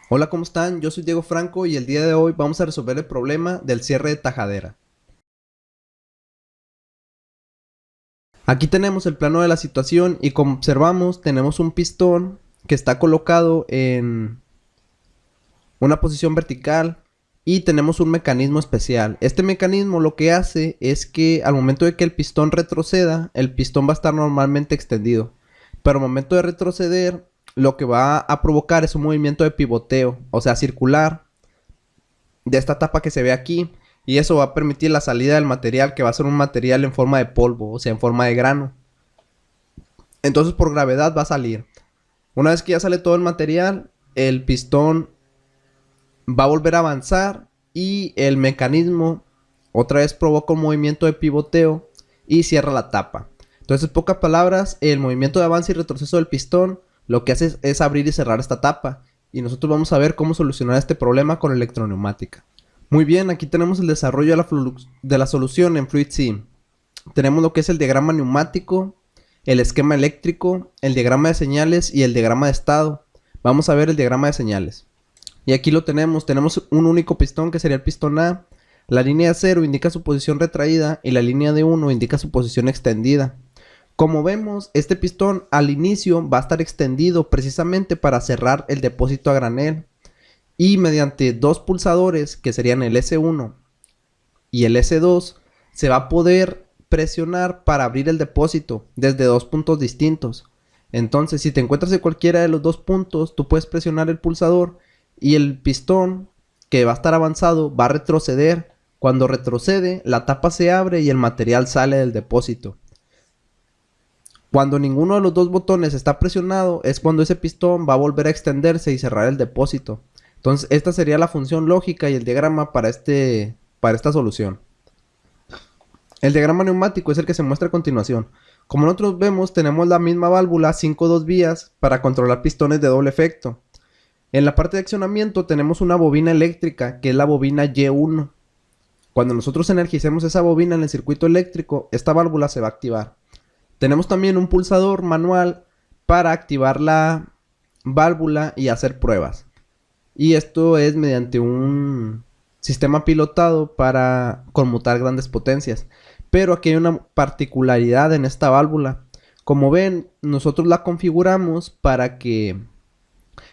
Hola, ¿cómo están? Yo soy Diego Franco y el día de hoy vamos a resolver el problema del cierre de tajadera. Aquí tenemos el plano de la situación y como observamos tenemos un pistón que está colocado en una posición vertical y tenemos un mecanismo especial. Este mecanismo lo que hace es que al momento de que el pistón retroceda, el pistón va a estar normalmente extendido. Pero al momento de retroceder, lo que va a provocar es un movimiento de pivoteo, o sea, circular, de esta tapa que se ve aquí. Y eso va a permitir la salida del material, que va a ser un material en forma de polvo, o sea, en forma de grano. Entonces por gravedad va a salir. Una vez que ya sale todo el material, el pistón va a volver a avanzar y el mecanismo otra vez provoca un movimiento de pivoteo y cierra la tapa. Entonces, en pocas palabras, el movimiento de avance y retroceso del pistón lo que hace es abrir y cerrar esta tapa. Y nosotros vamos a ver cómo solucionar este problema con electroneumática. Muy bien, aquí tenemos el desarrollo de la solución en FluidSim. Tenemos lo que es el diagrama neumático, el esquema eléctrico, el diagrama de señales y el diagrama de estado. Vamos a ver el diagrama de señales. Y aquí lo tenemos. Tenemos un único pistón que sería el pistón A. La línea de 0 indica su posición retraída y la línea de 1 indica su posición extendida. Como vemos, este pistón al inicio va a estar extendido precisamente para cerrar el depósito a granel. Y mediante dos pulsadores, que serían el S1 y el S2, se va a poder presionar para abrir el depósito desde dos puntos distintos. Entonces, si te encuentras en cualquiera de los dos puntos, tú puedes presionar el pulsador y el pistón, que va a estar avanzado, va a retroceder. Cuando retrocede, la tapa se abre y el material sale del depósito. Cuando ninguno de los dos botones está presionado, es cuando ese pistón va a volver a extenderse y cerrar el depósito. Entonces, esta sería la función lógica y el diagrama para esta solución. El diagrama neumático es el que se muestra a continuación. Como nosotros vemos, tenemos la misma válvula 5-2 vías para controlar pistones de doble efecto. En la parte de accionamiento tenemos una bobina eléctrica, que es la bobina Y1. Cuando nosotros energicemos esa bobina en el circuito eléctrico, esta válvula se va a activar. Tenemos también un pulsador manual para activar la válvula y hacer pruebas. Y esto es mediante un sistema pilotado para conmutar grandes potencias. Pero aquí hay una particularidad en esta válvula. Como ven, nosotros la configuramos para que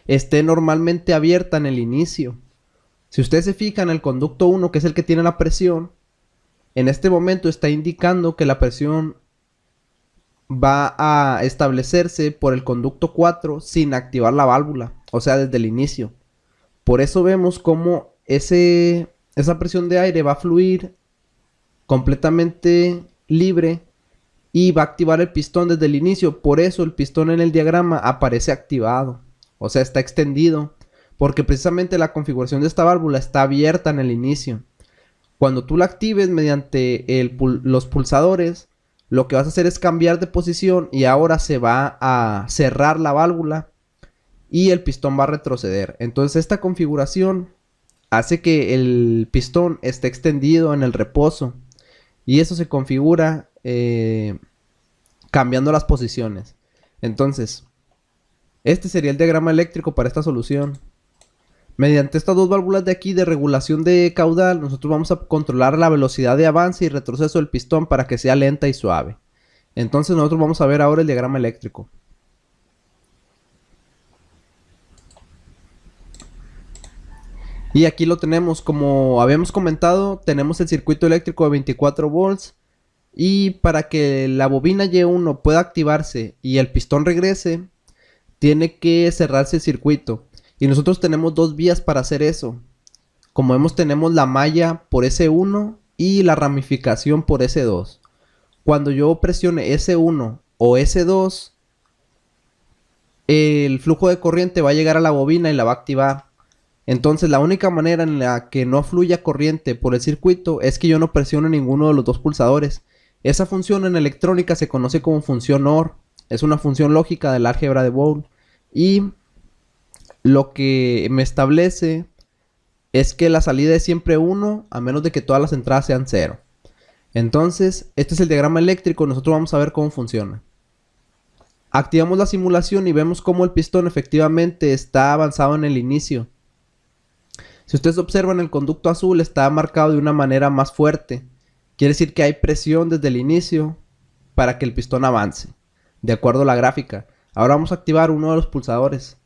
esté normalmente abierta en el inicio. Si ustedes se fijan, el conducto 1, que es el que tiene la presión, en este momento está indicando que la presión va a establecerse por el conducto 4 sin activar la válvula, o sea, desde el inicio. Por eso vemos cómo esa presión de aire va a fluir completamente libre y va a activar el pistón desde el inicio. Por eso el pistón en el diagrama aparece activado, o sea, está extendido, porque precisamente la configuración de esta válvula está abierta en el inicio. Cuando tú la actives mediante los pulsadores, lo que vas a hacer es cambiar de posición y ahora se va a cerrar la válvula y el pistón va a retroceder. Entonces esta configuración hace que el pistón esté extendido en el reposo y eso se configura cambiando las posiciones. Entonces, este sería el diagrama eléctrico para esta solución. Mediante estas dos válvulas de aquí de regulación de caudal, nosotros vamos a controlar la velocidad de avance y retroceso del pistón para que sea lenta y suave. Entonces nosotros vamos a ver ahora el diagrama eléctrico. Y aquí lo tenemos, como habíamos comentado, tenemos el circuito eléctrico de 24 volts. Y para que la bobina Y1 pueda activarse y el pistón regrese, tiene que cerrarse el circuito. Y nosotros tenemos dos vías para hacer eso. Como vemos, tenemos la malla por S1 y la ramificación por S2. Cuando yo presione S1 o S2, el flujo de corriente va a llegar a la bobina y la va a activar. Entonces la única manera en la que no fluya corriente por el circuito es que yo no presione ninguno de los dos pulsadores. Esa función en electrónica se conoce como función OR. Es una función lógica del álgebra de Boole. Y lo que me establece es que la salida es siempre 1 a menos de que todas las entradas sean 0. Entonces, este es el diagrama eléctrico. Nosotros vamos a ver cómo funciona. Activamos la simulación y vemos cómo el pistón efectivamente está avanzado en el inicio. Si ustedes observan, el conducto azul está marcado de una manera más fuerte. Quiere decir que hay presión desde el inicio para que el pistón avance, de acuerdo a la gráfica. Ahora vamos a activar uno de los pulsadores.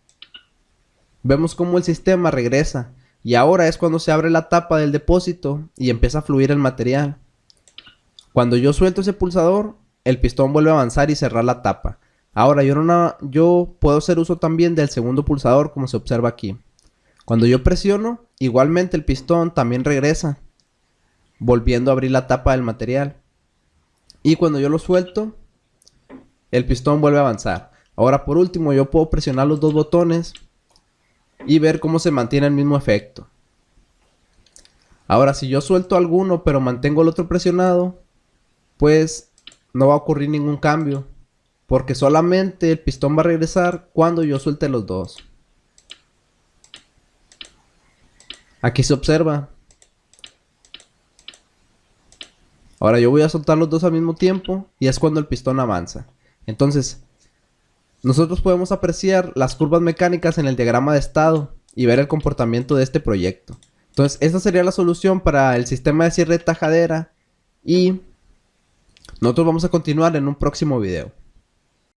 Vemos cómo el sistema regresa. Y ahora es cuando se abre la tapa del depósito y empieza a fluir el material. Cuando yo suelto ese pulsador, el pistón vuelve a avanzar y cerrar la tapa. Ahora yo puedo hacer uso también del segundo pulsador, como se observa aquí. Cuando yo presiono, igualmente el pistón también regresa, volviendo a abrir la tapa del material. Y cuando yo lo suelto, el pistón vuelve a avanzar. Ahora por último yo puedo presionar los dos botones y ver cómo se mantiene el mismo efecto. Ahora si yo suelto alguno pero mantengo el otro presionado, pues no va a ocurrir ningún cambio, porque solamente el pistón va a regresar cuando yo suelte los dos. Aquí se observa. Ahora yo voy a soltar los dos al mismo tiempo y es cuando el pistón avanza. Entonces, nosotros podemos apreciar las curvas mecánicas en el diagrama de estado y ver el comportamiento de este proyecto. Entonces, esta sería la solución para el sistema de cierre de tajadera y nosotros vamos a continuar en un próximo video.